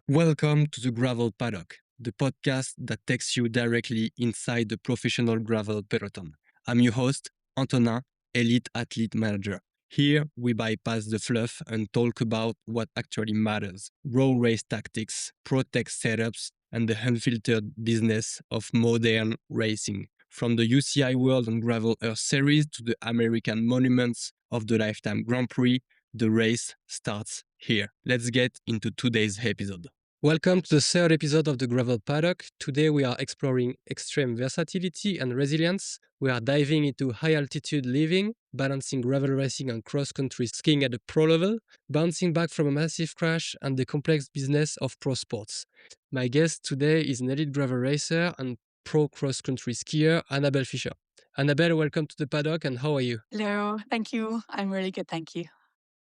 Welcome to the Gravel Paddock, the podcast that takes you directly inside the professional gravel peloton. I'm your host, Antonin, Elite Athlete Manager. Here, we bypass the fluff and talk about what actually matters: raw race tactics, pro tech setups, and the unfiltered business of modern racing. From the UCI World and Gravel Earth Series to the American monuments of the Lifetime Grand Prix, the race starts here. Let's get into today's episode. Welcome to the third episode of the Gravel Paddock. Today we are exploring extreme versatility and resilience. We are diving into high altitude living, balancing gravel racing and cross-country skiing at the pro level, bouncing back from a massive crash, and the complex business of pro sports. My guest today is an elite gravel racer and pro cross-country skier, Annabel Fisher. Annabel, welcome to the paddock, and how are you? Hello, thank you. I'm really good, thank you.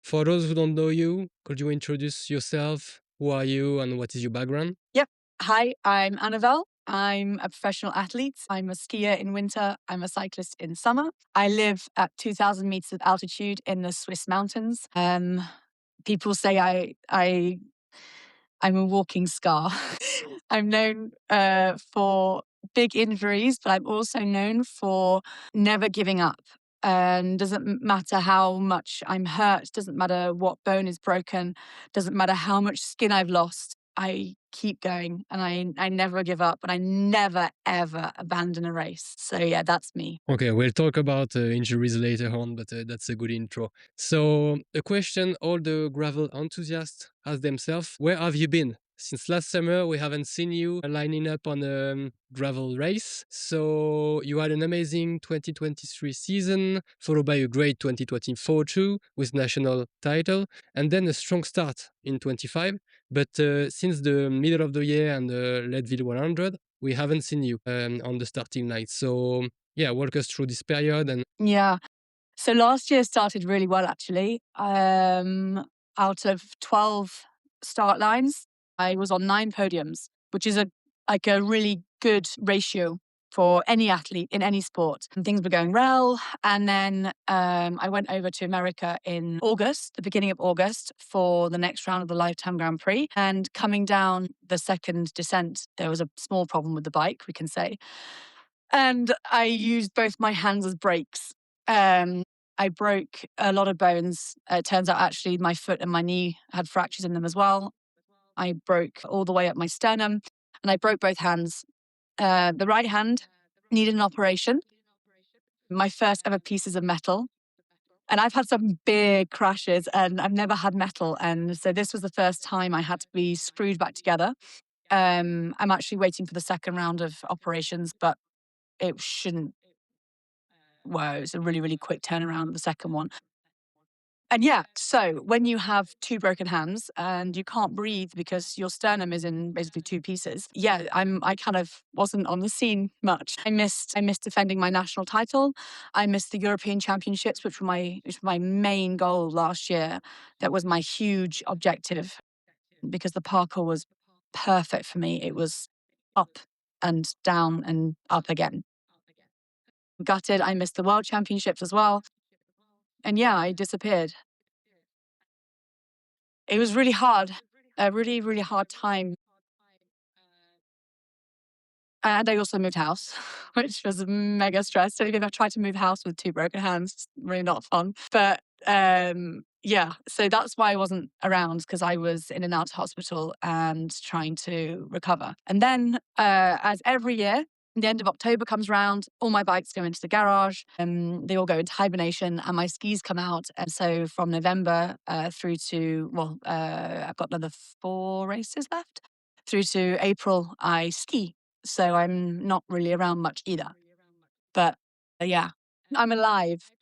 For those who don't know you, could you introduce yourself? Who are you and what is your background? Hi, I'm Annabel. I'm a professional athlete. I'm a skier in winter. I'm a cyclist in summer. I live at 2,000 meters of altitude in the Swiss mountains. People say I'm a walking scar. I'm known for big injuries, but I'm also known for never giving up. And doesn't matter how much I'm hurt, doesn't matter what bone is broken, doesn't matter how much skin I've lost. I keep going and I never give up and I never, ever abandon a race. So yeah, that's me. Okay, we'll talk about injuries later on, but that's a good intro. So, a question all the gravel enthusiasts ask themselves: where have you been? Since last summer, we haven't seen you lining up on a gravel race. So, you had an amazing 2023 season, followed by a great 2024 too, with national title, and then a strong start in 25. But since the middle of the year and the Leadville 100, we haven't seen you on the starting line. So, yeah, walk us through this period. And Yeah. So last year started really well, actually. Out of 12 start lines, I was on 9 podiums, which is a really good ratio for any athlete in any sport. And things were going well. And then I went over to America in August, the beginning of August, for the next round of the Lifetime Grand Prix. And coming down the second descent, there was a small problem with the bike, we can say. And I used both my hands as brakes. I broke a lot of bones. It turns out actually my foot and my knee had fractures in them as well. I broke all the way up my sternum and I broke both hands. The right hand needed an operation, my first ever pieces of metal. And I've had some big crashes and I've never had metal. And so this was the first time I had to be screwed back together. I'm actually waiting for the second round of operations, but it shouldn't. Wow, it's a really, really quick turnaround, the second one. And yeah, so when you have 2 broken hands and you can't breathe because your sternum is in basically 2 pieces, yeah, I kind of wasn't on the scene much. I missed defending my national title. I missed the European Championships, which were my main goal last year. That was my huge objective because the parkour was perfect for me. It was up and down and up again. Gutted. I missed the World Championships as well. And yeah, I disappeared. It was really hard, a really, really hard time. And I also moved house, which was mega stress. So even I tried to move house with 2 broken hands, really not fun. But yeah, so that's why I wasn't around, because I was in and out of hospital and trying to recover. And then as every year, the end of October comes around, all my bikes go into the garage and they all go into hibernation and my skis come out. And so from November through to, I've got another 4 races left. Through to April, I ski. So I'm not really around much either. But yeah, I'm alive.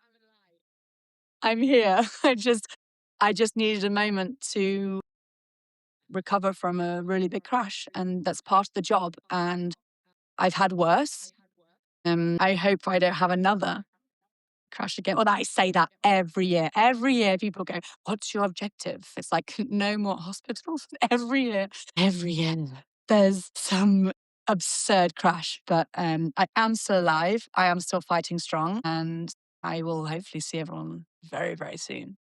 I'm here. I just needed a moment to recover from a really big crash. And that's part of the job. And I've had worse. I hope I don't have another crash again. Well, I say that every year. Every year people go, what's your objective? It's like, no more hospitals. Every year. Every year. There's some absurd crash, but I am still alive. I am still fighting strong, and I will hopefully see everyone very, very soon.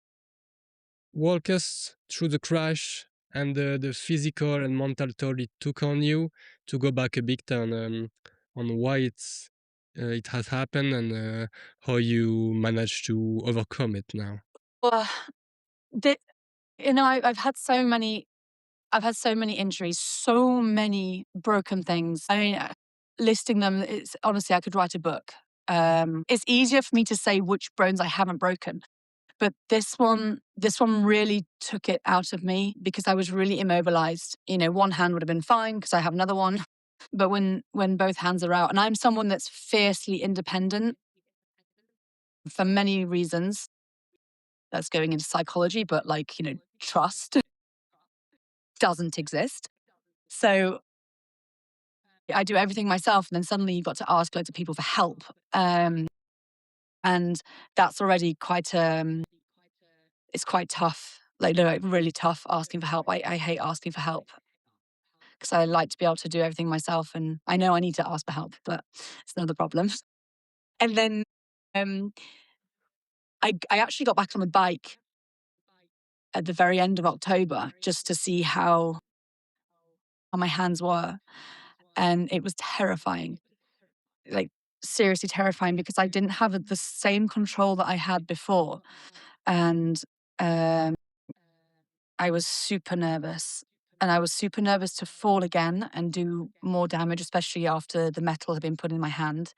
walk us through the crash and the physical and mental toll it took on you, to go back a bit on why it has happened and how you managed to overcome it now. Well, I've had so many. I've had so many injuries, so many broken things. I mean, listing them, it's honestly, I could write a book. It's easier for me to say which bones I haven't broken, but this one really took it out of me because I was really immobilized. One hand would have been fine because I have another one, but when both hands are out, and I'm someone that's fiercely independent for many reasons. That's going into psychology, but trust doesn't exist. So I do everything myself, and then suddenly you've got to ask loads of people for help. And that's already it's quite tough. Really tough asking for help. I hate asking for help because I like to be able to do everything myself. And I know I need to ask for help, but it's another problem. And then um, I actually got back on the bike at the very end of October just to see how my hands were. And it was terrifying, like seriously terrifying, because I didn't have the same control that I had before. And I was super nervous. And I was super nervous to fall again and do more damage, especially after the metal had been put in my hand.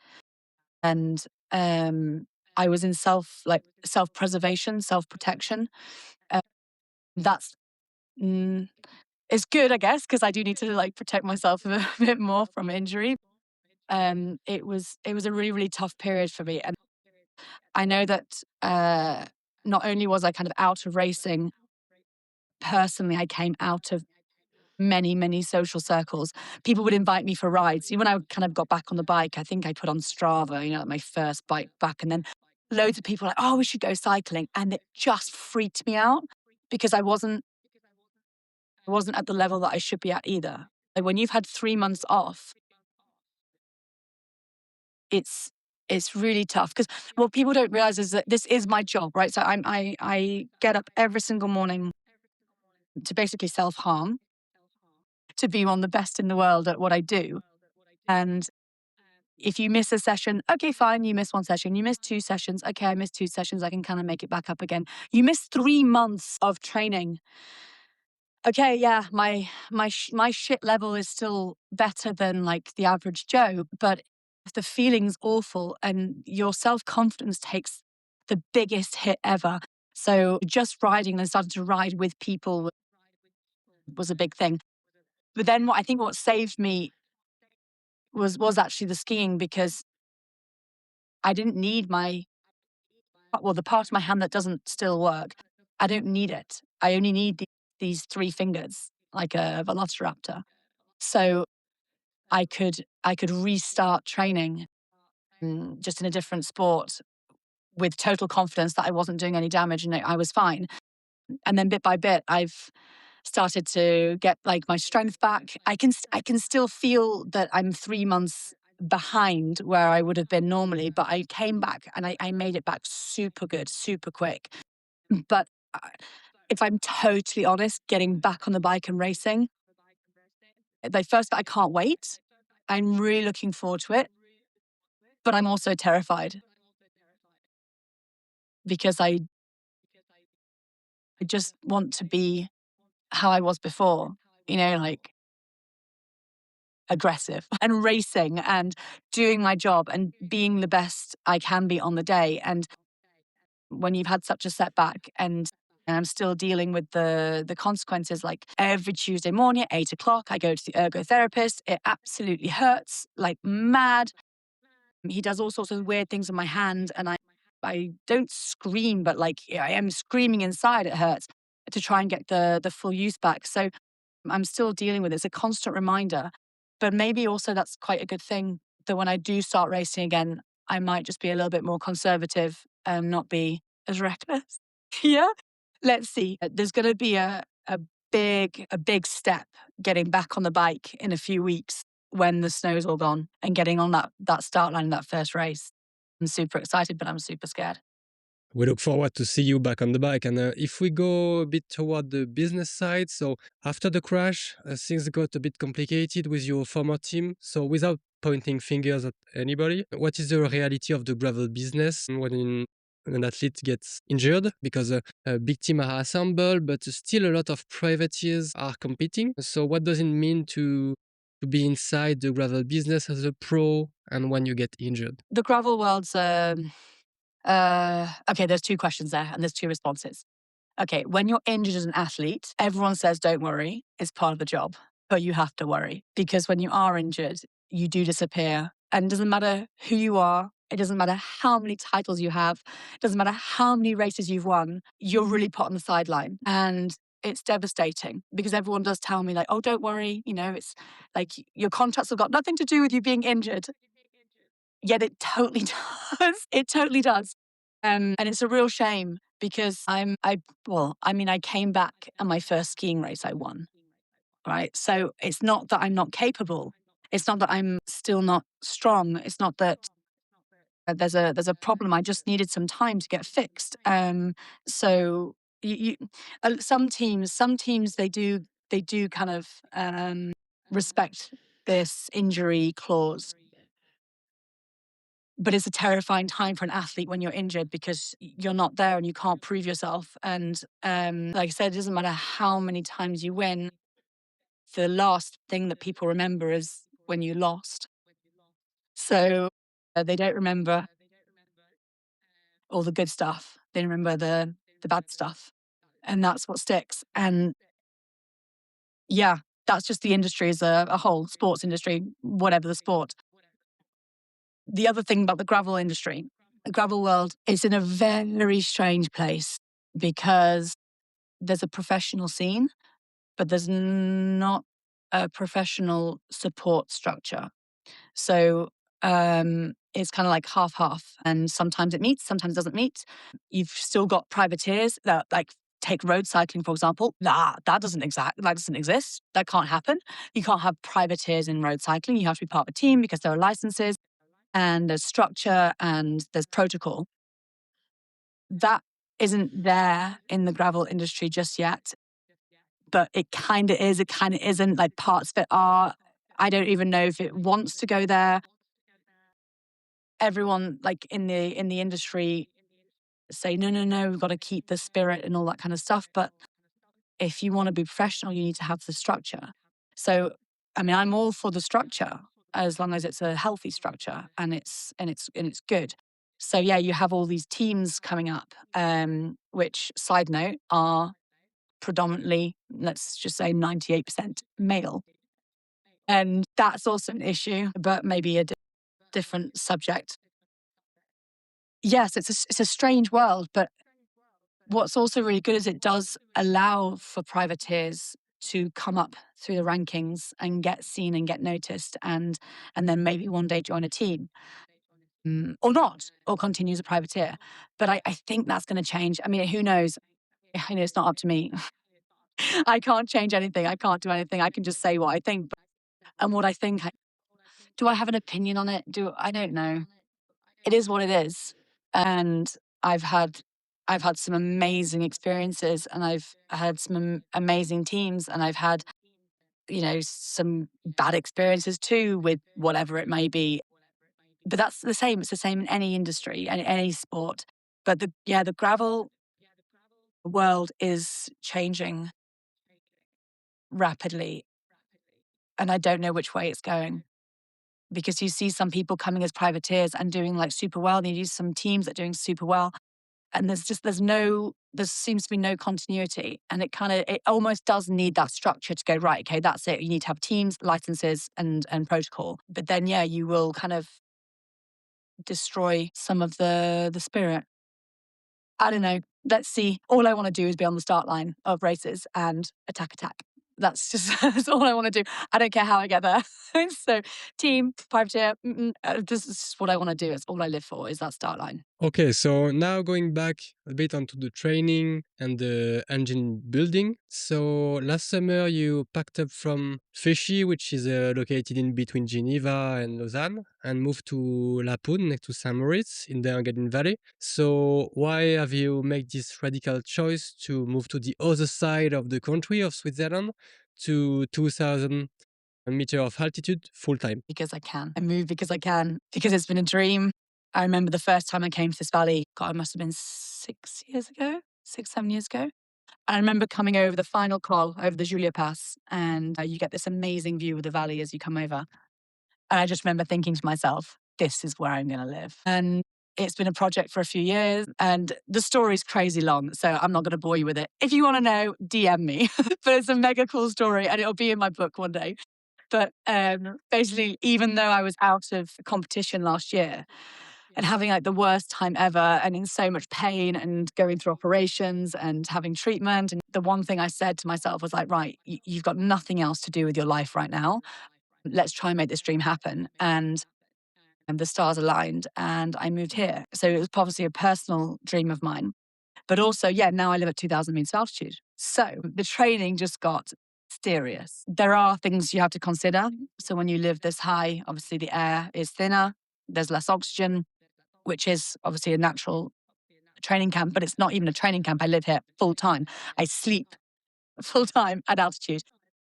And I was in self-preservation, self-protection. Uh, that's it's good, I guess, because I do need to protect myself a bit more from injury. It was a really, really tough period for me. And I know that not only was I kind of out of racing personally, I came out of many, many social circles. People would invite me for rides. When I kind of got back on the bike, I think I put on Strava, my first bike back. And then loads of people were like, oh, we should go cycling. And it just freaked me out because I wasn't at the level that I should be at either. Like when you've had 3 months off, it's really tough because what people don't realize is that this is my job, right? So I get up every single morning to basically self-harm, to be one of the best in the world at what I do. And if you miss a session, okay, fine, you miss one session. You miss 2 sessions, okay, I missed 2 sessions, I can kind of make it back up again. You miss 3 months of training. Okay, yeah, my shit level is still better than the average Joe, but the feeling's awful and your self-confidence takes the biggest hit ever. So just riding and starting to ride with people was a big thing. But then what saved me was actually the skiing, because I didn't need the part of my hand that doesn't still work. I don't need it. I only need these 3 fingers, like a velociraptor. So I could restart training just in a different sport with total confidence that I wasn't doing any damage and I was fine. And then bit by bit, I've started to get my strength back. I can still feel that I'm 3 months behind where I would have been normally, but I came back and I made it back super good, super quick. But uh, if I'm totally honest, getting back on the bike and racing, first, I can't wait. I'm really looking forward to it, but I'm also terrified because I just want to be how I was before, aggressive and racing and doing my job and being the best I can be on the day. And when you've had such a setback and I'm still dealing with the consequences, like every Tuesday morning at 8 o'clock, I go to the ergotherapist. It absolutely hurts like mad. He does all sorts of weird things with my hand, and I don't scream, but I am screaming inside. It hurts to try and get the full use back. So I'm still dealing with it. It's a constant reminder. But maybe also that's quite a good thing, that when I do start racing again, I might just be a little bit more conservative and not be as reckless. Yeah. Let's see. There's going to be a big step getting back on the bike in a few weeks when the snow's all gone and getting on that start line in that first race. I'm super excited, but I'm super scared. We look forward to see you back on the bike. And if we go a bit toward the business side, so after the crash, things got a bit complicated with your former team. So without pointing fingers at anybody, what is the reality of the gravel business when an athlete gets injured? Because a big team are assembled, but still a lot of privateers are competing. So what does it mean to be inside the gravel business as a pro and when you get injured? The gravel world's okay, there's two questions there and there's two responses. Okay, when you're injured as an athlete, everyone says, don't worry, it's part of the job, but you have to worry because when you are injured, you do disappear. And it doesn't matter who you are, it doesn't matter how many titles you have, it doesn't matter how many races you've won, you're really put on the sideline. And it's devastating because everyone does tell me, like, oh, don't worry, it's like your contracts have got nothing to do with you being injured. Yet it totally does. It totally does. And it's a real shame because I came back at my first skiing race I won, right? So it's not that I'm not capable. It's not that I'm still not strong. It's not that there's a problem. I just needed some time to get fixed. So some teams they do kind of respect this injury clause. But it's a terrifying time for an athlete when you're injured because you're not there and you can't prove yourself. And like I said, it doesn't matter how many times you win. The last thing that people remember is when you lost. So they don't remember all the good stuff. They remember the bad stuff. And that's what sticks. And yeah, that's just the industry as a whole, sports industry, whatever the sport. The other thing about the gravel industry, the gravel world is in a very strange place because there's a professional scene, but there's not a professional support structure. So it's kind of like half-half. And sometimes it meets, sometimes it doesn't meet. You've still got privateers that take road cycling, for example. That doesn't exist. That can't happen. You can't have privateers in road cycling. You have to be part of a team because there are licenses and there's structure and there's protocol. That isn't there in the gravel industry just yet, but it kind of is, it kind of isn't. Like parts of it are. I don't even know if it wants to go there. Everyone like in the industry say, no, we've got to keep the spirit and all that kind of stuff. But if you want to be professional, you need to have the structure. So, I mean, I'm all for the structure as long as it's a healthy structure and it's good. So yeah, you have all these teams coming up, which, side note, are predominantly, let's just say 98% male. And that's also an issue, but maybe a different subject. Yes, it's a strange world, but what's also really good is it does allow for privateers to come up through the rankings and get seen and get noticed and then maybe one day join a team. Or not, or continue as a privateer. But I think that's going to change. I mean, who knows? It's not up to me. I can't change anything. I can't do anything. I can just say what I think. And what I think, do I have an opinion on it? I don't know. It is what it is. And I've had some amazing experiences and I've had some amazing teams and I've had, some bad experiences too with whatever it may be. But that's the same. It's the same in any industry and any sport. But the gravel world is changing rapidly. And I don't know which way it's going. Because you see some people coming as privateers and doing like super well. And you see some teams that are doing super well. And there seems to be no continuity. And it almost does need that structure to go, right, okay, that's it. You need to have teams, licenses and protocol. But then, yeah, you will kind of destroy some of the spirit. I don't know. Let's see. All I want to do is be on the start line of races and attack. That's that's all I want to do. I don't care how I get there. So team, privateer, this is what I want to do. It's all I live for is that start line. Okay, so now going back a bit onto the training and the engine building. So last summer you packed up from Féchy, which is located in between Geneva and Lausanne, and moved to Lapoun next to Saint Moritz in the Engadin Valley. So why have you made this radical choice to move to the other side of the country of Switzerland to 2000 meter of altitude full time? Because I can. I move because I can, because it's been a dream. I remember the first time I came to this valley, God, it must have been 6 years ago, 7 years ago. I remember coming over the final col over the Julia Pass, and you get this amazing view of the valley as you come over. And I just remember thinking to myself, this is where I'm going to live. And it's been a project for a few years, and the story's crazy long, so I'm not going to bore you with it. If you want to know, DM me. But it's a mega cool story, and it'll be in my book one day. But basically, even though I was out of competition last year and having like the worst time ever and in so much pain and going through operations and having treatment, and the one thing I said to myself was like, right, you've got nothing else to do with your life right now. Let's try and make this dream happen. And the stars aligned and I moved here. So it was obviously a personal dream of mine. But also, yeah, now I live at 2,000 meters altitude. So the training just got serious. There are things you have to consider. So when you live this high, obviously the air is thinner, there's less oxygen, which is obviously a natural training camp, but it's not even a training camp. I live here full time. I sleep full time at altitude.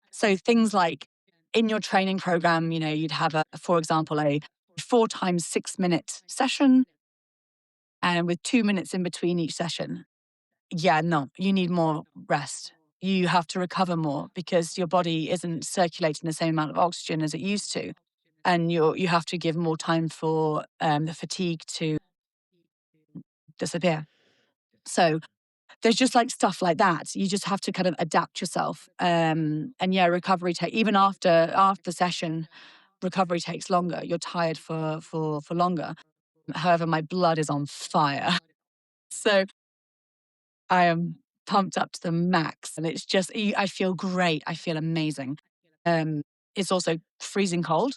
So things like in your training program, you'd have for example, a 4 times 6 minute session and with 2 minutes in between each session. Yeah, no, you need more rest. You have to recover more because your body isn't circulating the same amount of oxygen as it used to. And you have to give more time for the fatigue to disappear. So there's just like stuff like that. You just have to kind of adapt yourself. And yeah, recovery even after session, recovery takes longer. You're tired for longer. However, my blood is on fire. So I am pumped up to the max. And it's just, I feel great. I feel amazing. It's also freezing cold.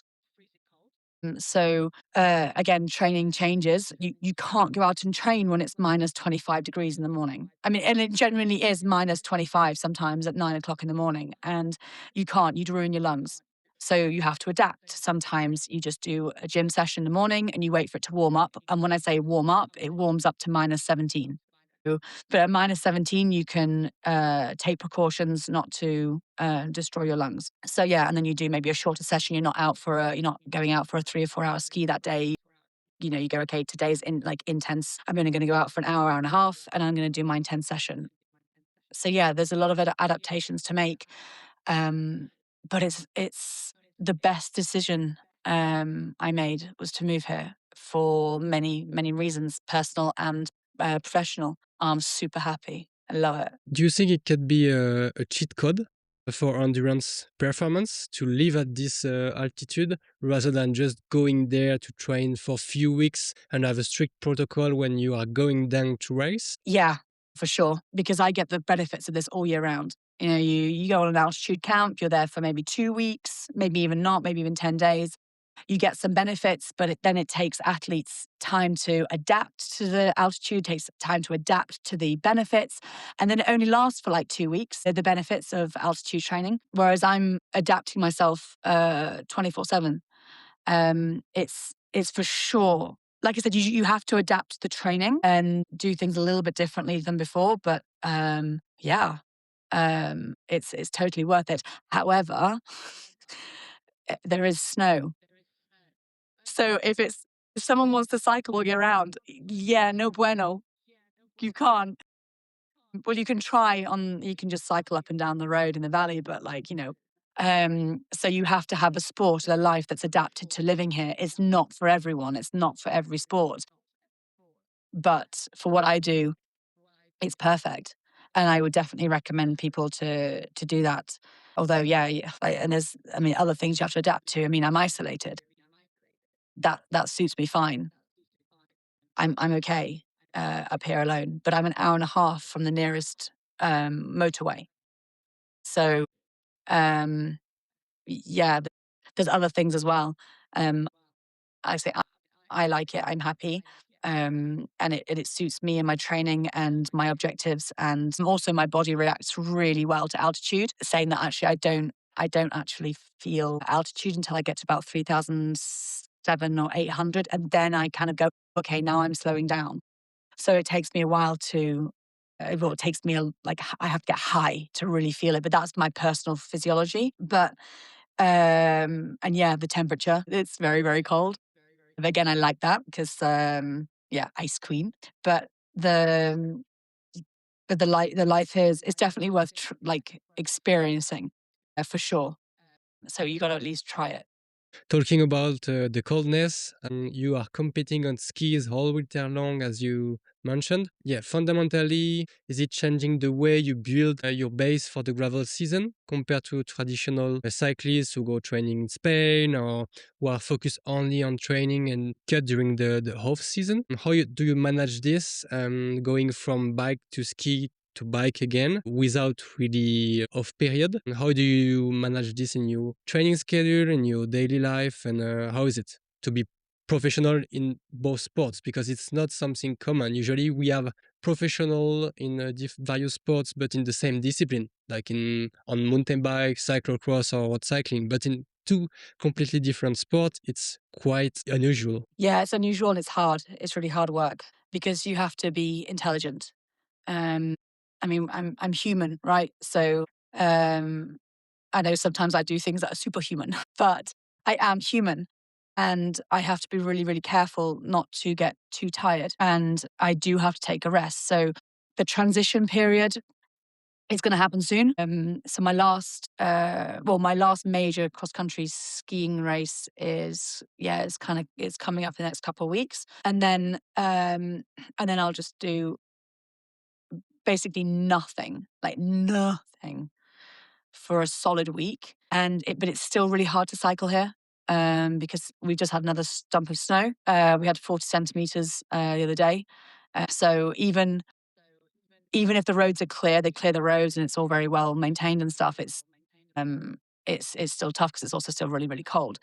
So again, training changes. You can't go out and train when it's minus 25 degrees in the morning. I mean, and it generally is minus 25 sometimes at 9 o'clock in the morning. And you can't, you'd ruin your lungs. So you have to adapt. Sometimes you just do a gym session in the morning and you wait for it to warm up. And when I say warm up, it warms up to minus 17. But at minus 17, you can take precautions not to destroy your lungs. So yeah, and then you do maybe a shorter session. You're not going out for a 3 or 4 hour ski that day. You go, okay, today's intense. I'm only going to go out for an hour, hour and a half, and I'm going to do my intense session. So yeah, there's a lot of adaptations to make, but it's the best decision I made was to move here for many many reasons, personal and professional. I'm super happy. I love it. Do you think it could be a cheat code for endurance performance to live at this altitude rather than just going there to train for a few weeks and have a strict protocol when you are going down to race? Yeah, for sure. Because I get the benefits of this all year round. You go on an altitude camp, you're there for maybe 2 weeks, maybe even not, maybe even 10 days. You get some benefits, but then it takes athletes time to adapt to the altitude, takes time to adapt to the benefits. And then it only lasts for like 2 weeks, the benefits of altitude training. Whereas I'm adapting myself 24/7. It's for sure. Like I said, you have to adapt the training and do things a little bit differently than before. But yeah, it's totally worth it. However, there is snow. So if someone wants to cycle all year round, yeah, no bueno. You can't. Well, you can try you can just cycle up and down the road in the valley, but so you have to have a sport and a life that's adapted to living here. It's not for everyone. It's not for every sport. But for what I do, it's perfect. And I would definitely recommend people to do that. Although, yeah, and there's, other things you have to adapt to. I'm isolated. That suits me fine. I'm okay up here alone, but I'm an hour and a half from the nearest motorway. So um, yeah, there's other things as well. I say I like it. I'm happy. and it suits me and my training and my objectives, and also my body reacts really well to altitude. Saying that actually I don't actually feel altitude until I get to about 3,007 or 800, and then I kind of go, okay, now I'm slowing down. So it takes me a while to, well, it takes me I have to get high to really feel it, but that's my personal physiology. But and yeah, the temperature, it's very, very cold. But again, I like that because yeah, ice queen. But the the life here is definitely worth experiencing for sure. So you got to at least try it. Talking about the coldness, you are competing on skis all winter long, as you mentioned. Yeah, fundamentally, is it changing the way you build your base for the gravel season compared to traditional cyclists who go training in Spain or who are focused only on training and cut during the off season? How do you manage this, going from bike to ski to bike again without really off period? And how do you manage this in your training schedule, in your daily life? And how is it to be professional in both sports? Because it's not something common. Usually we have professional in various sports, but in the same discipline, like on mountain bike, cyclocross, or road cycling. But in two completely different sports, it's quite unusual. Yeah, it's unusual and it's hard. It's really hard work because you have to be intelligent. Um, I mean, I'm human, right? So I know sometimes I do things that are superhuman, but I am human. And I have to be really, really careful not to get too tired. And I do have to take a rest. So the transition period is going to happen soon. So my last major cross country skiing race it's coming up in the next couple of weeks, and then I'll just do basically nothing, like nothing, for a solid week. But it's still really hard to cycle here because we've just had another stump of snow. We had 40 centimeters the other day. So even if the roads are clear, they clear the roads and it's all very well maintained and stuff. Um, it's still tough because it's also still really, really cold.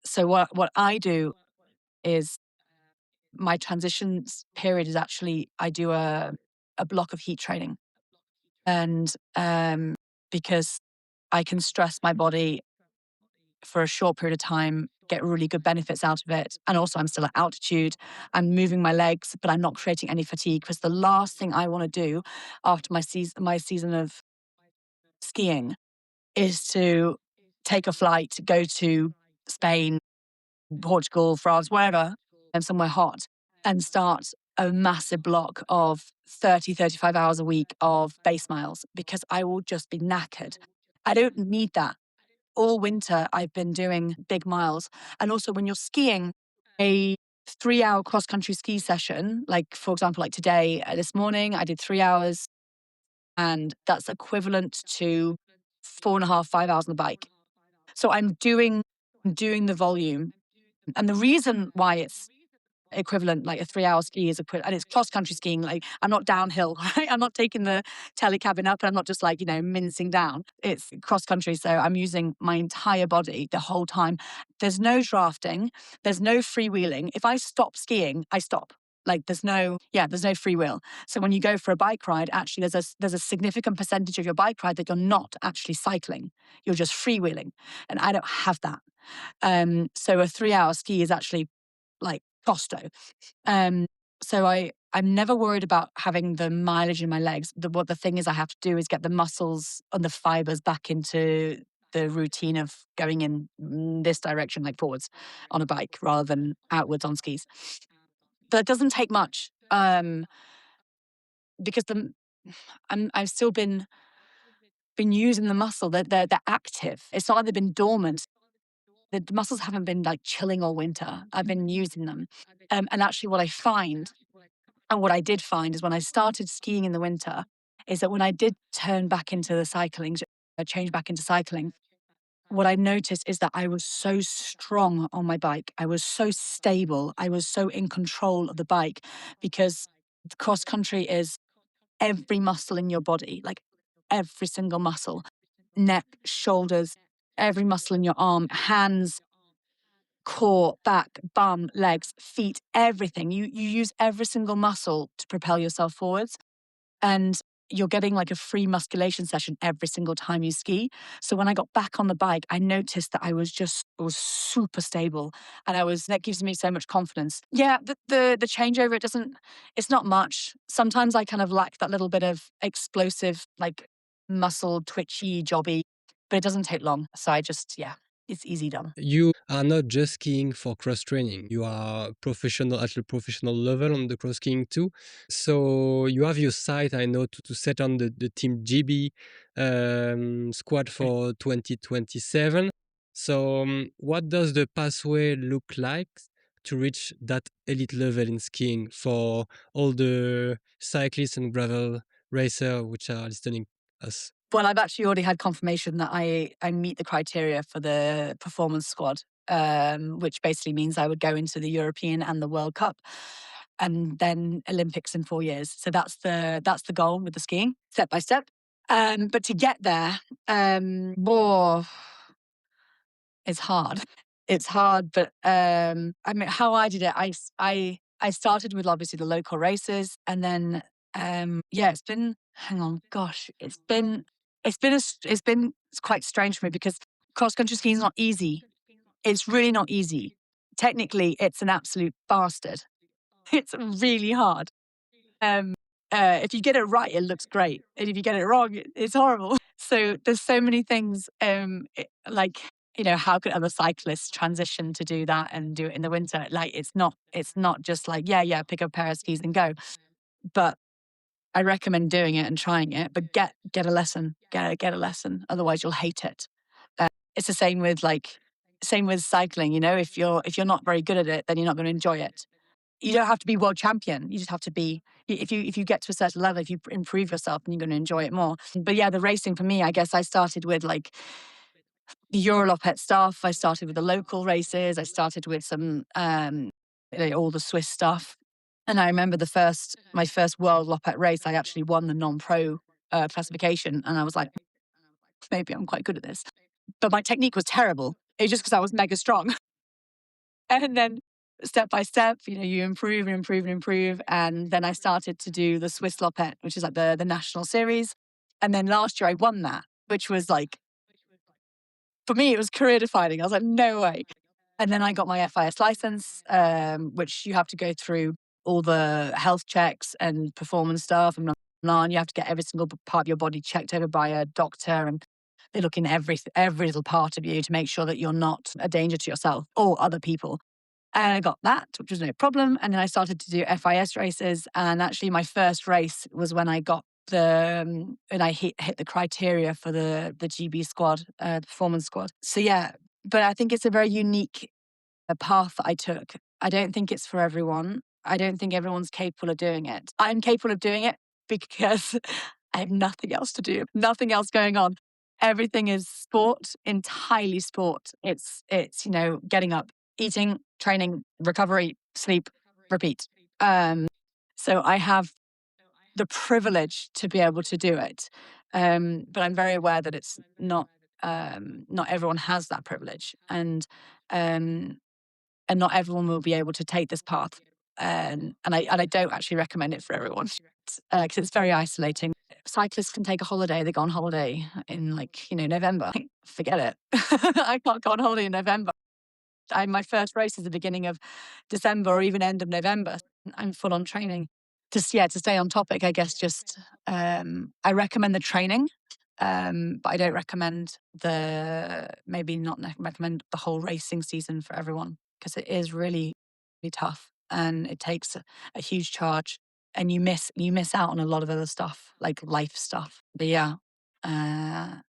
So what I do is my transitions period is actually I do a block of heat training, and because I can stress my body for a short period of time, get really good benefits out of it. And also, I'm still at altitude. I'm moving my legs, but I'm not creating any fatigue because the last thing I want to do after my season of skiing is to take a flight, go to Spain, Portugal, France, wherever, and somewhere hot, and start a massive block of 30, 35 hours a week of base miles because I will just be knackered. I don't need that. All winter, I've been doing big miles. And also, when you're skiing, a 3-hour cross country ski session, like for example, like today, this morning, I did 3 hours, and that's equivalent to 4.5, 5 hours on the bike. So I'm doing the volume. And the reason why it's equivalent, like a 3-hour ski is equivalent, and it's cross country skiing. Like I'm not downhill, right? I'm not taking the telly cabin up, and I'm not just like, mincing down. It's cross country. So I'm using my entire body the whole time. There's no drafting. There's no freewheeling. If I stop skiing, I stop. Like there's no free wheel. So when you go for a bike ride, actually there's a significant percentage of your bike ride that you're not actually cycling. You're just freewheeling. And I don't have that. So a 3-hour ski is actually like costo. So I'm never worried about having the mileage in my legs. What the thing is I have to do is get the muscles and the fibers back into the routine of going in this direction, like forwards on a bike rather than outwards on skis. But it doesn't take much because I've still been using the muscle. They're active. It's not like they've been dormant. The muscles haven't been like chilling all winter. I've been using them. And actually, what I find, and what I did find, is when I started skiing in the winter, is that when I did turn back into the cycling, change back into cycling, what I noticed is that I was so strong on my bike. I was so stable. I was so in control of the bike because cross country is every muscle in your body, like every single muscle, neck, shoulders, every muscle in your arm, hands, core, back, bum, legs, feet, everything. You use every single muscle to propel yourself forwards. And you're getting like a free musculation session every single time you ski. So when I got back on the bike, I noticed that I was super stable, and that gives me so much confidence. Yeah, the changeover, it's not much. Sometimes I kind of lack that little bit of explosive, like muscle twitchy jobby, but it doesn't take long. So it's easy done. You are not just skiing for cross training. You are professional at the professional level on the cross skiing too. So you have your sight, I know, to set on the Team GB squad for 2027. So what does the pathway look like to reach that elite level in skiing for all the cyclists and gravel racers which are listening us? Well, I've actually already had confirmation that I meet the criteria for the performance squad, which basically means I would go into the European and the World Cup, and then Olympics in 4 years. So that's the goal with the skiing, step by step. But to get there, it's hard. It's hard, but I mean, how I did it, I started with obviously the local races, and then it's been, hang on, gosh, it's quite strange for me because cross country skiing is not easy. It's really not easy. Technically, it's an absolute bastard. It's really hard. If you get it right, it looks great, and if you get it wrong, it's horrible. So there's so many things, how could other cyclists transition to do that and do it in the winter? Like, it's not just like, pick up a pair of skis and go. But I recommend doing it and trying it, but get a lesson, get a lesson. Otherwise you'll hate it. It's the same with cycling, if you're not very good at it, then you're not going to enjoy it. You don't have to be world champion. You just have to be, if you get to a certain level, if you improve yourself, then you're going to enjoy it more. But yeah, the racing for me, I guess I started with like the Eurolopet stuff. I started with the local races. I started with some, all the Swiss stuff. And I remember my first World Lopet race, I actually won the non-pro classification. And I was like, maybe I'm quite good at this. But my technique was terrible. It's just because I was mega strong. And then step by step, you improve and improve and improve. And then I started to do the Swiss Lopet, which is like the national series. And then last year I won that, which was like, for me, it was career defining. I was like, no way. And then I got my FIS license, which you have to go through all the health checks and performance stuff and blah, blah, blah, and you have to get every single part of your body checked over by a doctor, and they look in every little part of you to make sure that you're not a danger to yourself or other people. And I got that, which was no problem. And then I started to do FIS races. And actually my first race was when I got and I hit the criteria for the GB squad, the performance squad. So yeah, but I think it's a very unique path that I took. I don't think it's for everyone. I don't think everyone's capable of doing it. I'm capable of doing it because I have nothing else to do, nothing else going on. Everything is sport, entirely sport. It's getting up, eating, training, recovery, sleep, repeat. So I have the privilege to be able to do it. But I'm very aware that it's not everyone has that privilege, and not everyone will be able to take this path. And I don't actually recommend it for everyone because it's very isolating. Cyclists can take a holiday. They go on holiday in November. Forget it. I can't go on holiday in November. My first race is the beginning of December or even end of November. I'm full on training. To stay on topic, I guess I recommend the training, but I don't recommend recommend the whole racing season for everyone, because it is really, really tough and it takes a huge charge, and you miss out on a lot of other stuff, like life stuff. But yeah,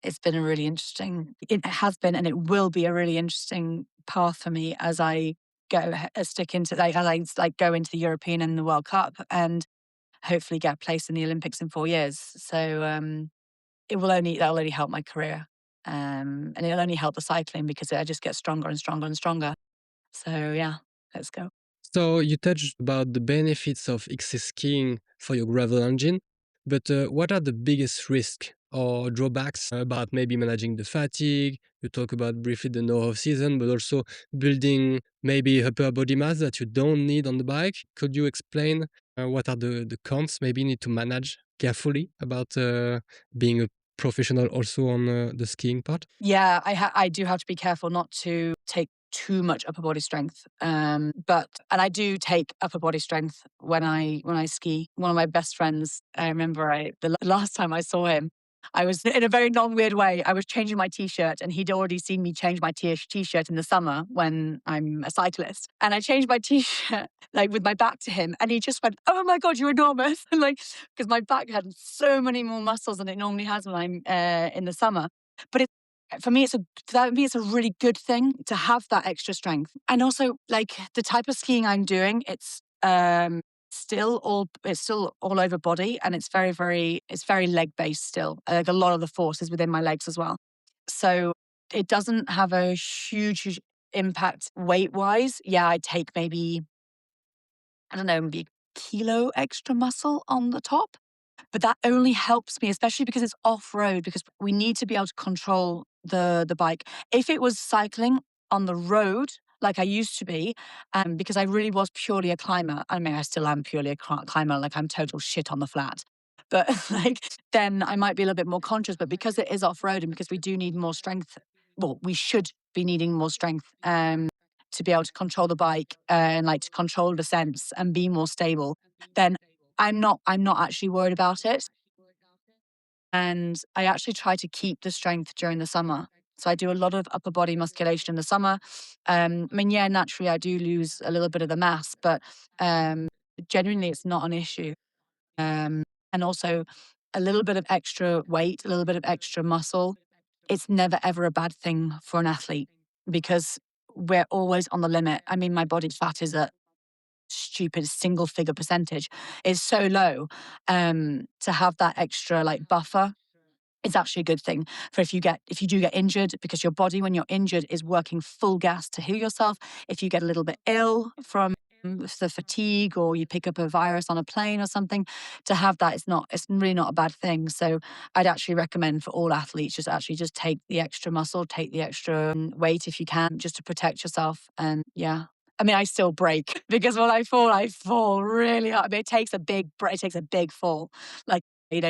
it's been it has been, and it will be a really interesting path for me as I go into the European and the World Cup, and hopefully get a place in the Olympics in 4 years. So that'll only help my career, and it'll only help the cycling because I just get stronger and stronger and stronger. So yeah, let's go. So you touched about the benefits of XC skiing for your gravel engine, but what are the biggest risks or drawbacks about maybe managing the fatigue? You talk about briefly the no-off season, but also building maybe upper body mass that you don't need on the bike. Could you explain what are the cons maybe you need to manage carefully about being a professional also on the skiing part? Yeah, I do have to be careful not to take too much upper body strength. And I do take upper body strength when I ski. One of my best friends, I remember the last time I saw him, I was in a very non-weird way. I was changing my t-shirt, and he'd already seen me change my t-shirt in the summer when I'm a cyclist. And I changed my t-shirt like with my back to him, and he just went, "Oh my god, you're enormous!" Like, because my back had so many more muscles than it normally has when I'm in the summer. But for me, it's a really good thing to have that extra strength. And also, like, the type of skiing I'm doing, it's still all over body, and it's very leg based still. Like, a lot of the force is within my legs as well. So it doesn't have a huge impact weight wise. Yeah, I take maybe, I don't know, maybe a kilo extra muscle on the top. But that only helps me, especially because it's off-road, because we need to be able to control the bike. If it was cycling on the road, like I used to be, because I really was purely a climber. I mean, I still am purely a climber, like I'm total shit on the flat. But like, then I might be a little bit more conscious. But because it is off-road and because we do need more strength, well, we should be needing more strength to be able to control the bike and like to control descents and be more stable, then I'm not actually worried about it. And I actually try to keep the strength during the summer. So I do a lot of upper body musculation in the summer. I mean, yeah, naturally I do lose a little bit of the mass, but genuinely it's not an issue. And also a little bit of extra weight, a little bit of extra muscle. It's never ever a bad thing for an athlete because we're always on the limit. I mean, my body fat is at stupid single figure percentage, is so low. To have that extra like buffer is actually a good thing for if you do get injured, because your body when you're injured is working full gas to heal yourself. If you get a little bit ill from the fatigue, or you pick up a virus on a plane or something, to have that, it's really not a bad thing. So I'd actually recommend for all athletes just take the extra muscle, take the extra weight if you can, just to protect yourself. And yeah, I mean, I still break because when I fall really hard. I mean, it takes a big fall. Like,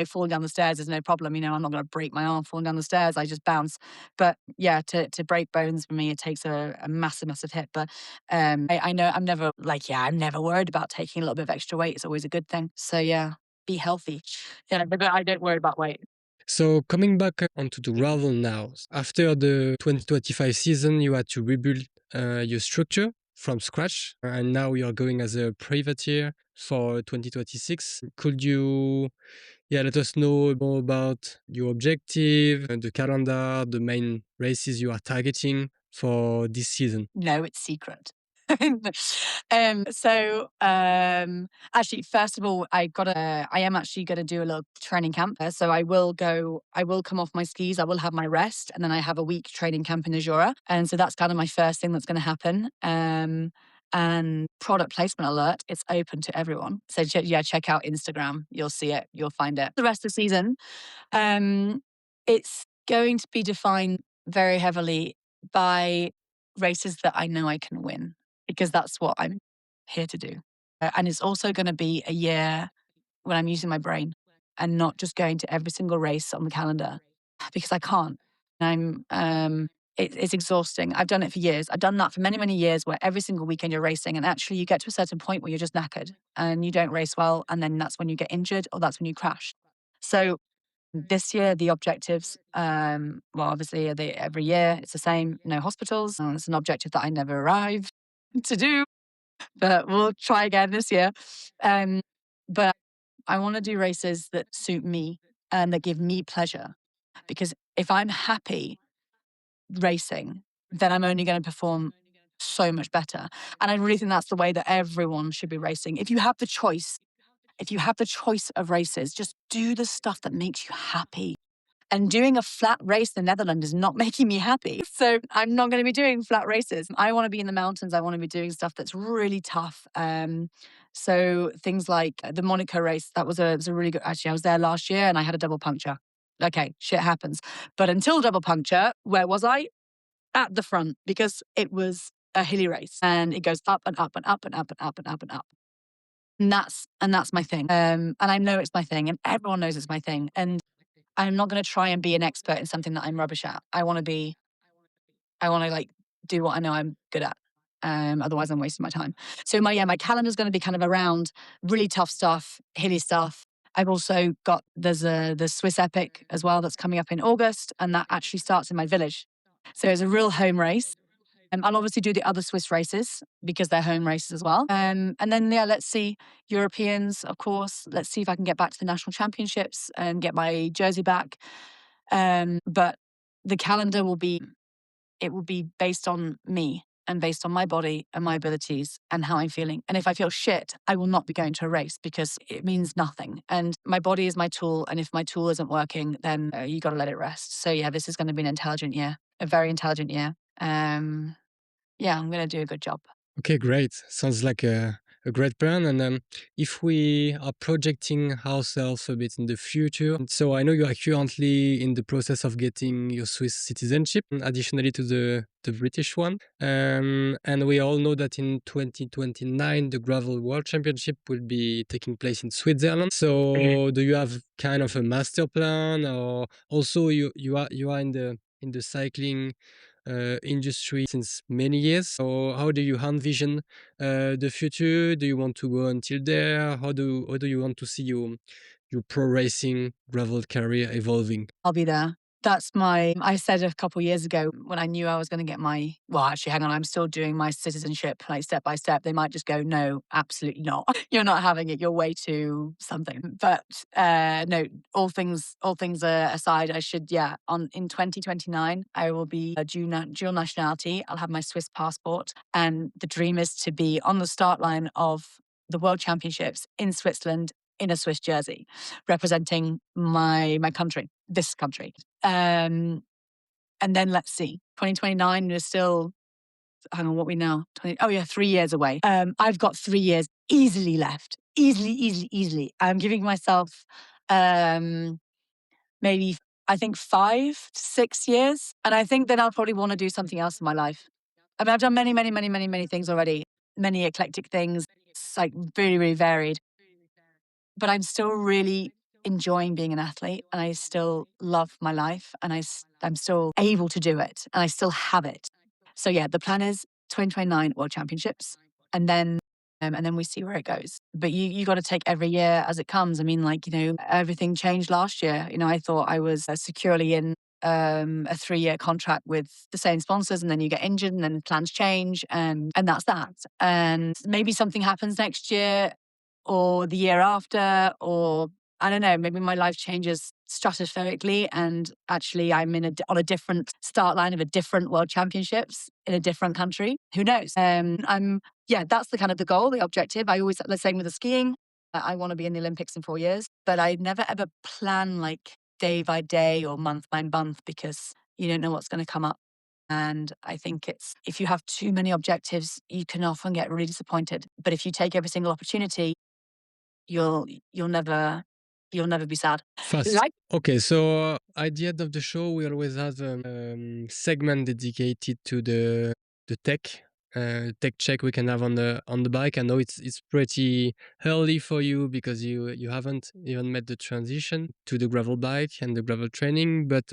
falling down the stairs is no problem. I'm not going to break my arm falling down the stairs. I just bounce. But yeah, to break bones for me, it takes a massive, massive hit. But I know I'm never worried about taking a little bit of extra weight. It's always a good thing. So yeah, be healthy. Yeah, but I don't worry about weight. So coming back onto the gravel now, after the 2025 season, you had to rebuild your structure from scratch, and now you're going as a privateer for 2026. Could you let us know more about your objective, the calendar, the main races you are targeting for this season? No, it's secret. Actually, first of all, I am actually gonna do a little training camp. So I will come off my skis, I will have my rest, and then I have a week training camp in the Jura. And so that's kind of my first thing that's gonna happen. And product placement alert, it's open to everyone. So check out Instagram. You'll see it, you'll find it. The rest of the season, it's going to be defined very heavily by races that I know I can win, because that's what I'm here to do. And it's also going to be a year when I'm using my brain and not just going to every single race on the calendar, because I can't. It's exhausting. I've done it for years. I've done that for many, many years, where every single weekend you're racing, and actually you get to a certain point where you're just knackered and you don't race well. And then that's when you get injured, or that's when you crash. So this year, the objectives, obviously, every year it's the same: no hospitals. It's an objective that I never arrived to do, but we'll try again this year. But I want to do races that suit me and that give me pleasure, because if I'm happy racing, then I'm only going to perform so much better. And I really think that's the way that everyone should be racing. If you have the choice of races, just do the stuff that makes you happy. And doing a flat race in the Netherlands is not making me happy. So I'm not going to be doing flat races. I want to be in the mountains. I want to be doing stuff that's really tough. So things like the Monaco race, it was a really good, actually, I was there last year and I had a double puncture. okay, shit happens. But until double puncture, where was I? At the front, because it was a hilly race and it goes up and up and up and up and up and up and up. And that's my thing. And I know it's my thing, and everyone knows it's my thing. And I'm not going to try and be an expert in something that I'm rubbish at. I want to like do what I know I'm good at. Otherwise I'm wasting my time. So my calendar's going to be kind of around really tough stuff, hilly stuff. I've also got, there's the Swiss Epic as well that's coming up in August, and that actually starts in my village. So it's a real home race. I'll obviously do the other Swiss races because they're home races as well. And then, let's see, Europeans, of course. Let's see if I can get back to the national championships and get my jersey back. But the calendar will be based on me and based on my body and my abilities and how I'm feeling. And if I feel shit, I will not be going to a race because it means nothing. And my body is my tool. And if my tool isn't working, then you got to let it rest. So yeah, this is going to be an intelligent year, a very intelligent year. Yeah, I'm going to do a good job. Okay, great. Sounds like a great plan. And if we are projecting ourselves a bit in the future, so I know you are currently in the process of getting your Swiss citizenship, additionally to the British one. And we all know that in 2029, the Gravel World Championship will be taking place in Switzerland. So do you have kind of a master plan, or also you are in the cycling industry since many years? So how do you envision the future? Do you want to go until there? How do you want to see your pro racing gravel career evolving? I'll be there. I said a couple of years ago when I knew I was going to get actually, hang on, I'm still doing my citizenship, like step by step. They might just go, no, absolutely not. You're not having it. You're way too something. But no, all things aside, I should, in 2029, I will be a dual nationality. I'll have my Swiss passport. And the dream is to be on the start line of the World Championships in Switzerland in a Swiss jersey, representing my country, this country. And then let's see, 2029 is still, hang on, what we now? 3 years away. I've got 3 years easily left. Easily. I'm giving myself maybe, I think 5 to 6 years. And I think then I'll probably want to do something else in my life. I mean, I've done many things already, many eclectic things. It's like very, very varied. But I'm still really enjoying being an athlete, and I still love my life, and I'm still able to do it, and I still have it. So yeah, the plan is 2029 World Championships, and then we see where it goes. But you got to take every year as it comes. I mean, everything changed last year. I thought I was securely in a 3-year contract with the same sponsors, and then you get injured, and then plans change, and that's that. And maybe something happens next year or the year after, or I don't know, maybe my life changes stratospherically and actually I'm on a different start line of a different World Championships in a different country. Who knows? That's the kind of the goal, the objective. I always, the same with the skiing. I want to be in the Olympics in 4 years, but I never ever plan like day by day or month by month because you don't know what's going to come up. And I think if you have too many objectives, you can often get really disappointed. But if you take every single opportunity, you'll never be sad. Fast. Okay, so at the end of the show, we always have a segment dedicated to the tech check we can have on the bike. I know it's pretty early for you because you haven't even made the transition to the gravel bike and the gravel training, but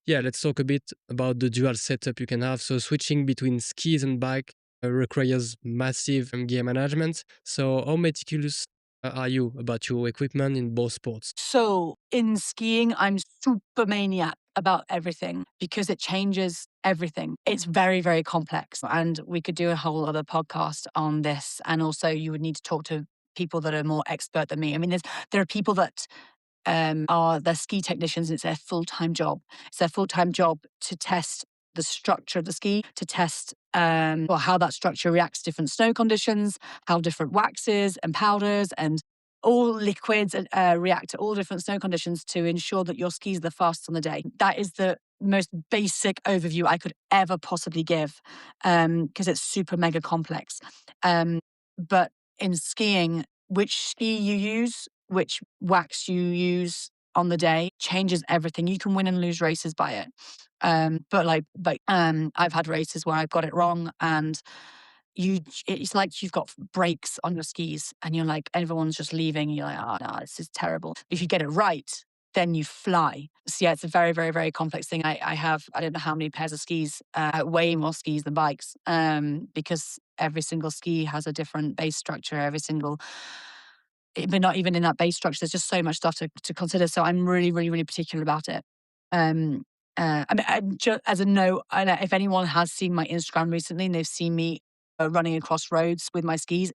let's talk a bit about the dual setup you can have. So switching between skis and bike requires massive gear management. So how meticulous are you about your equipment in both sports? So in skiing, I'm super maniac about everything because it changes everything. It's very, very complex. And we could do a whole other podcast on this. And also you would need to talk to people that are more expert than me. I mean, there are people that they're ski technicians. It's their full-time job. It's their full-time job to test the structure of the ski, to test how that structure reacts to different snow conditions, how different waxes and powders and all liquids react to all different snow conditions to ensure that your skis are the fastest on the day. That is the most basic overview I could ever possibly give because it's super mega complex. But in skiing, which ski you use, which wax you use, on the day changes everything. You can win and lose races by it. But I've had races where I've got it wrong, and it's like you've got brakes on your skis and you're like, everyone's just leaving. And you're like, oh no, this is terrible. If you get it right, then you fly. So yeah, it's a very, very, very complex thing. I don't know how many pairs of skis, way more skis than bikes, because every single ski has a different base structure, but not even in that base structure. There's just so much stuff to consider. So I'm really, really, really particular about it. Just as a note, if anyone has seen my Instagram recently and they've seen me running across roads with my skis,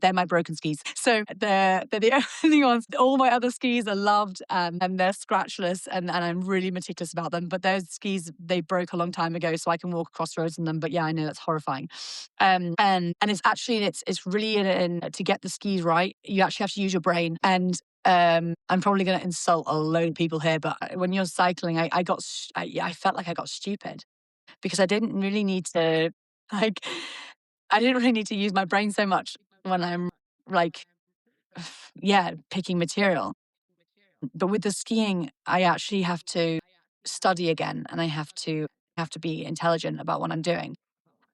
they're my broken skis. So they're the only ones. All my other skis are loved, and they're scratchless, and I'm really meticulous about them. But those skis, they broke a long time ago, so I can walk across roads in them. But yeah, I know that's horrifying. And it's actually, it's really to get the skis right, you actually have to use your brain. And I'm probably going to insult a load of people here, but when you're cycling, I felt like I got stupid because I didn't really need to, like, I didn't really need to use my brain so much when I'm like, picking material. But with the skiing, I actually have to study again, and I have to be intelligent about what I'm doing.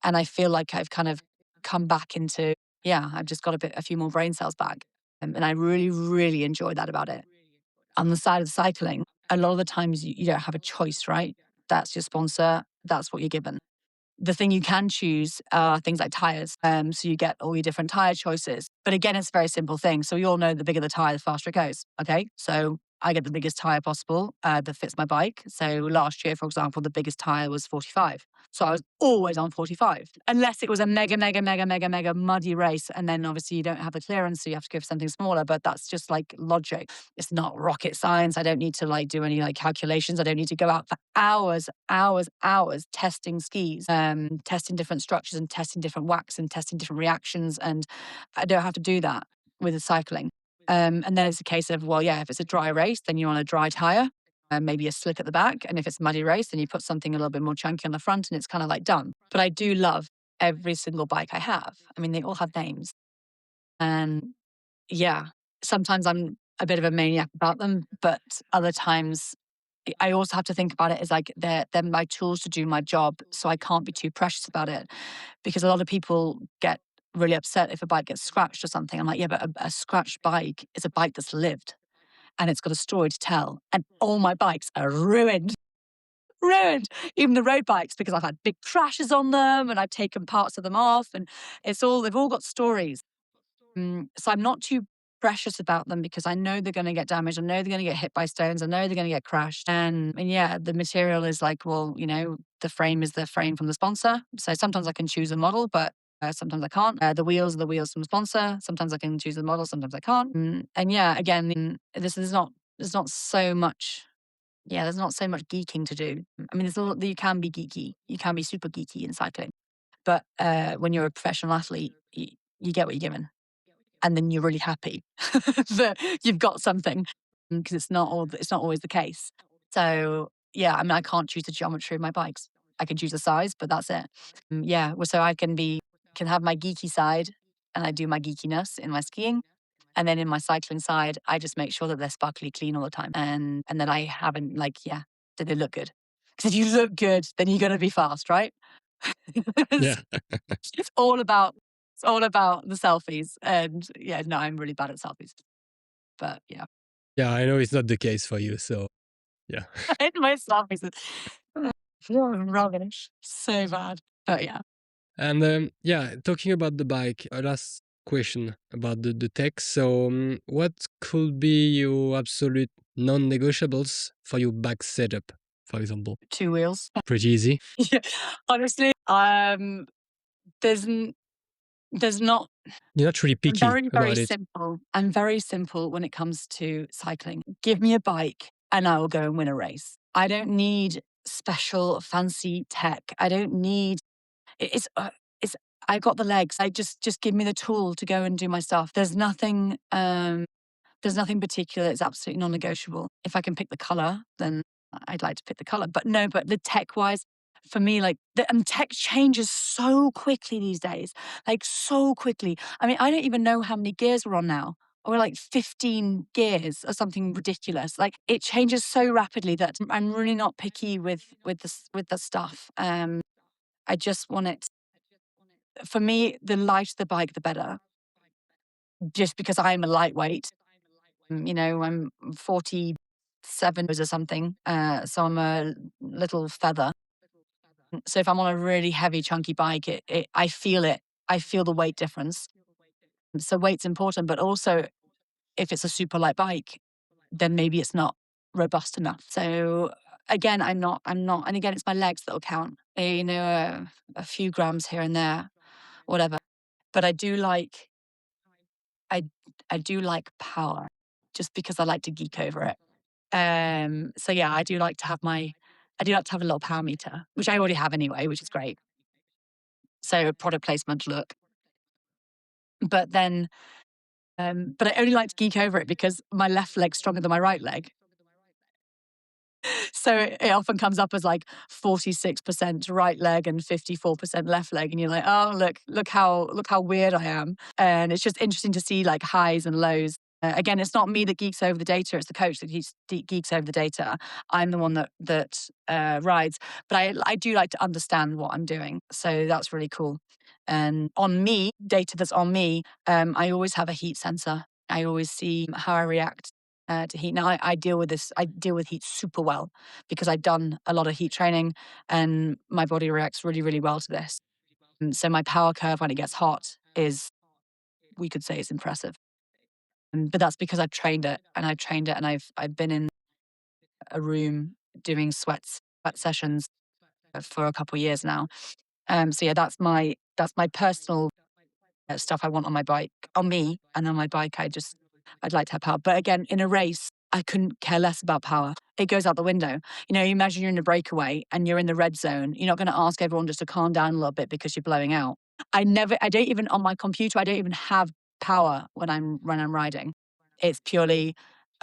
And I feel like I've kind of come back into, I've just got a few more brain cells back. And I really, really enjoy that about it. On the side of cycling, a lot of the times you don't have a choice, right? That's your sponsor. That's what you're given. The thing you can choose are things like tires. So you get all your different tire choices. But again, it's a very simple thing. So we all know the bigger the tire, the faster it goes. Okay. So I get the biggest tire possible that fits my bike. So last year, for example, the biggest tire was 45. So I was always on 45, unless it was a mega, mega, mega, mega, mega muddy race. And then obviously you don't have the clearance, so you have to go for something smaller. But that's just like logic. It's not rocket science. I don't need to do any calculations. I don't need to go out for hours, hours, hours testing skis, testing different structures and testing different wax and testing different reactions. And I don't have to do that with the cycling. And then it's a case of, if it's a dry race, then you're on a dry tire, maybe a slick at the back. And if it's a muddy race, then you put something a little bit more chunky on the front, and it's kind of like done. But I do love every single bike I have. I mean, they all have names. And sometimes I'm a bit of a maniac about them, but other times I also have to think about it as like they're my tools to do my job. So I can't be too precious about it, because a lot of people get really upset if a bike gets scratched or something. I'm like, yeah, but a scratched bike is a bike that's lived and it's got a story to tell. And all my bikes are ruined. Ruined. Even the road bikes, because I've had big crashes on them and I've taken parts of them off, and they've all got stories. So I'm not too precious about them because I know they're going to get damaged. I know they're going to get hit by stones. I know they're going to get crashed. And the material is like, the frame is the frame from the sponsor. So sometimes I can choose a model, but sometimes I can't. The wheels are the wheels from the sponsor. Sometimes I can choose the model. Sometimes I can't. Again, there's not so much. Yeah, there's not so much geeking to do. I mean, you can be geeky. You can be super geeky in cycling. But when you're a professional athlete, you get what you're given. And then you're really happy that you've got something, because it's not always the case. So I mean, I can't choose the geometry of my bikes. I can choose the size, but that's it. So I can have my geeky side, and I do my geekiness in my skiing. And then in my cycling side, I just make sure that they're sparkly clean all the time. And that I haven't that they look good. Because if you look good, then you're going to be fast, right? Yeah. It's all about the selfies. And no, I'm really bad at selfies. But yeah. Yeah, I know it's not the case for you. So yeah. In my selfies, rubbish. So bad. But yeah. And talking about the bike, a last question about the tech. So what could be your absolute non-negotiables for your bike setup, for example? 2 wheels. Pretty easy. Yeah. Honestly, there's not. You're not really picky Very, very about it. simple. I'm very simple when it comes to cycling. Give me a bike and I will go and win a race. I don't need special fancy tech. I don't need it's I got the legs. I just give me the tool to go and do my stuff. There's nothing particular. It's absolutely non-negotiable. If I can pick the color, then I'd like to pick the color. But no, but the tech wise, for me, and tech changes so quickly these days, like so quickly. I mean, I don't even know how many gears we're on now. or like 15 gears or something ridiculous. Like it changes so rapidly that I'm really not picky with the stuff. I just want it. For me, the lighter the bike, the better. Just because I'm a lightweight, I'm 47 or something, so I'm a little feather. So if I'm on a really heavy, chunky bike, I feel it. I feel the weight difference. So weight's important, but also if it's a super light bike, then maybe it's not robust enough. So again, I'm not, and again, it's my legs that'll count. A few grams here and there, whatever. But I, I do like power, just because I like to geek over it. So yeah, I do like to have a little power meter, which I already have anyway, which is great. So product placement, look. But then, but I only like to geek over it because my left leg's stronger than my right leg. So it often comes up as like 46% right leg and 54% left leg. And you're like, oh, look how weird I am. And it's just interesting to see like highs and lows. Again, it's not me that geeks over the data. It's the coach that geeks over the data. I'm the one that rides. But I do like to understand what I'm doing. So that's really cool. And on me, data that's on me, I always have a heat sensor. I always see how I react to heat. Now I deal with this. I deal with heat super well because I've done a lot of heat training, and my body reacts really, really well to this. And so my power curve when it gets hot is, we could say, it's impressive. But that's because I've trained it, and I've been in a room doing sweat sessions for a couple of years now. So yeah, that's my personal stuff I want on my bike, on me, and on my bike. I'd like to have power. But again, in a race, I couldn't care less about power. It goes out the window. You imagine you're in a breakaway and you're in the red zone. You're not going to ask everyone just to calm down a little bit because you're blowing out. I don't even, on my computer, I don't even have power when I'm riding. It's purely,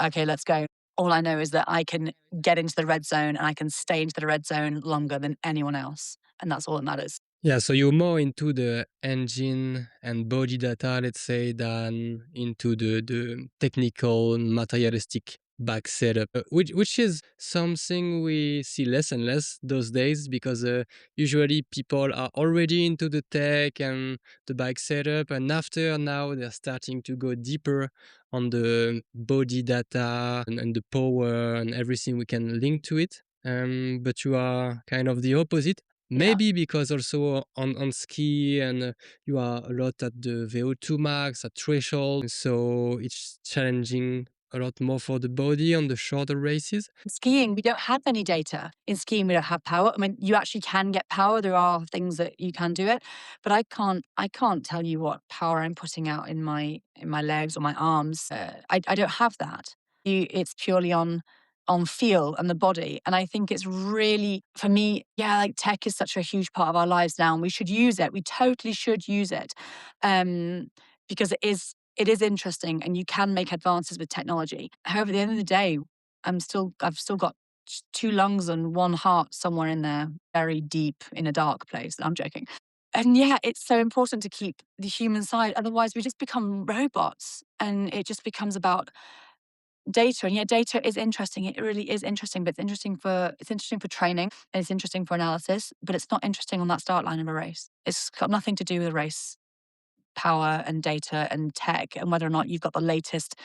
okay, let's go. All I know is that I can get into the red zone and I can stay into the red zone longer than anyone else. And that's all that matters. Yeah, so you're more into the engine and body data, let's say, than into the technical, materialistic back setup, which is something we see less and less those days, because usually people are already into the tech and the bike setup, and after now they're starting to go deeper on the body data and the power and everything we can link to it. But you are kind of the opposite. Maybe because also on ski and you are a lot at the VO2 max, at threshold, so it's challenging a lot more for the body on the shorter races. Skiing, we don't have any data. In skiing, we don't have power. I mean, you actually can get power. There are things that you can do it, but I can't tell you what power I'm putting out in my legs or my arms. I don't have that. It's purely on feel and the body. And I think it's really, for me, yeah, like tech is such a huge part of our lives now, and we should use it. We totally should use it, because it is interesting, and you can make advances with technology. However, at the end of the day, I've still got 2 lungs and 1 heart somewhere in there, very deep in a dark place. I'm joking. And yeah, it's so important to keep the human side. Otherwise, we just become robots, and it just becomes about data. And yeah, data is interesting. It really is interesting, but it's interesting for training, and it's interesting for analysis, but it's not interesting on that start line of a race. It's got nothing to do with a race. Power and data and tech, and whether or not you've got the latest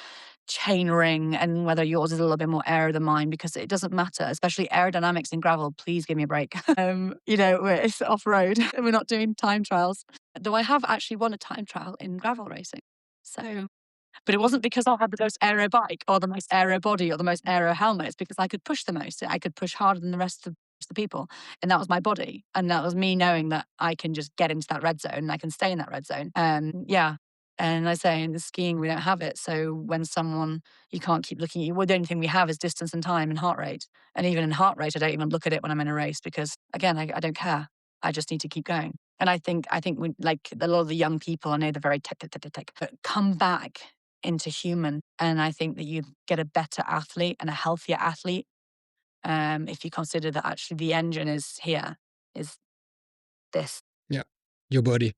chain ring, and whether yours is a little bit more aero than mine, because it doesn't matter, especially aerodynamics in gravel. Please give me a break. It's off-road and we're not doing time trials. Though I have actually won a time trial in gravel racing. So, but it wasn't because I had the most aero bike or the most aero body or the most aero helmet. It's because I could push the most. I could push harder than the rest of the people. And that was my body. And that was me knowing that I can just get into that red zone and I can stay in that red zone. Yeah. And I say in the skiing, we don't have it. So when you can't keep looking at you. Well, the only thing we have is distance and time and heart rate. And even in heart rate, I don't even look at it when I'm in a race because, again, I don't care. I just need to keep going. And I think we, like a lot of the young people, I know they're very tech, but come back into human. And I think that you get a better athlete and a healthier athlete if you consider that actually the engine is here, is this. Yeah, your body.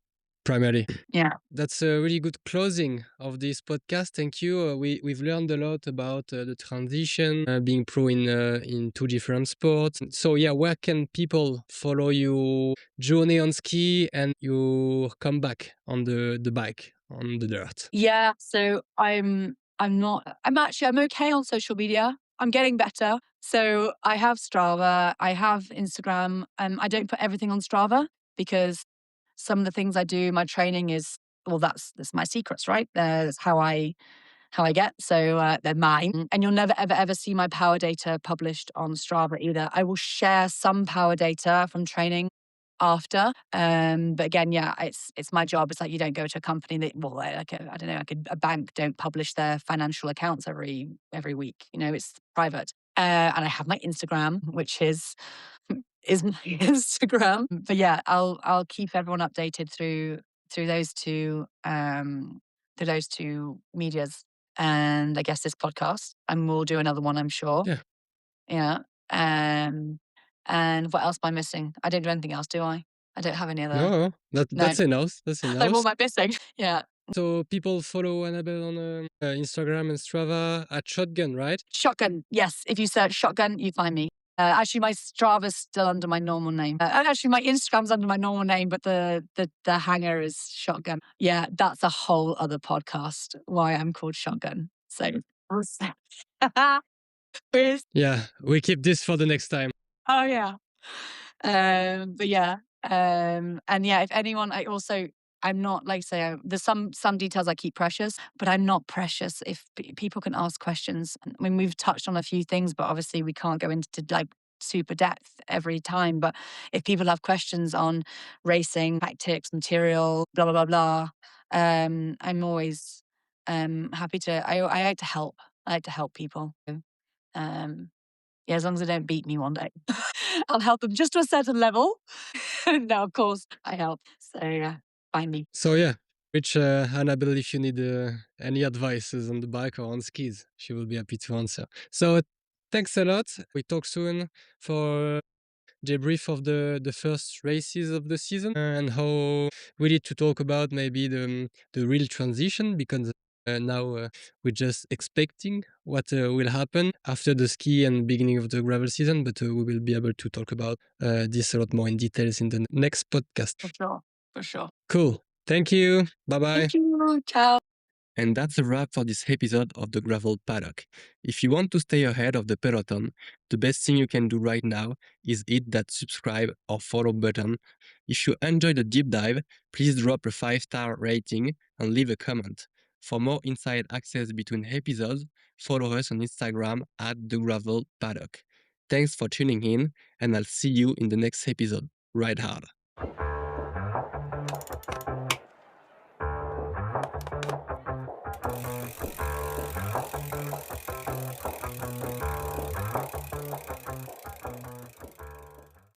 primarily. Yeah. That's a really good closing of this podcast. Thank you. We've learned a lot about the transition, being pro in two different sports. So yeah, where can people follow you journey on ski and your comeback on the bike on the dirt? Yeah. So I'm okay on social media. I'm getting better. So I have Strava, I have Instagram. I don't put everything on Strava because some of the things I do, my training is, well, that's my secrets, right? That's how I get. So they're mine. And you'll never, ever, ever see my power data published on Strava either. I will share some power data from training after. But again, yeah, it's my job. It's like you don't go to a company that, well, like I don't know, like a bank don't publish their financial accounts every week. You know, it's private. And I have my Instagram, which is my Instagram. But yeah, I'll keep everyone updated through those two medias, and I guess this podcast, and we'll do another one, I'm sure. Yeah. Yeah. And what else am I missing? I don't do anything else, do I? I don't have any other. No, that's enough. That's Like, enough. what am I missing? Yeah. So people follow Annabel on Instagram and Strava at Shotgun, right? Shotgun. Yes. If you search Shotgun, you find me. Actually, my Strava's still under my normal name. And actually, my Instagram's under my normal name, but the hanger is Shotgun. Yeah, that's a whole other podcast. Why I'm called Shotgun. So, yeah, we keep this for the next time. Oh yeah. But yeah. And yeah, if anyone, I'm not, like, say, there's some details I keep precious, but I'm not precious if people can ask questions. I mean, we've touched on a few things, but obviously we can't go into like super depth every time. But if people have questions on racing, tactics, material, blah, blah, blah, blah, I'm always happy to, I like to help. I like to help people. Yeah, as long as they don't beat me one day. I'll help them just to a certain level. No, of course, I help. So, find me. So yeah, reach Annabel if you need any advices on the bike or on skis. She will be happy to answer. So thanks a lot. We talk soon for debrief of the first races of the season and how we need to talk about maybe the real transition, because now we're just expecting what will happen after the ski and beginning of the gravel season, but we will be able to talk about this a lot more in details in the next podcast. For sure. Cool. Thank you. Bye-bye. Thank you. Ciao. And that's a wrap for this episode of the Gravel Paddock. If you want to stay ahead of the peloton, the best thing you can do right now is hit that subscribe or follow button. If you enjoyed the deep dive, please drop a 5-star rating and leave a comment. For more inside access between episodes, follow us on Instagram at the Gravel Paddock. Thanks for tuning in, and I'll see you in the next episode. Ride hard.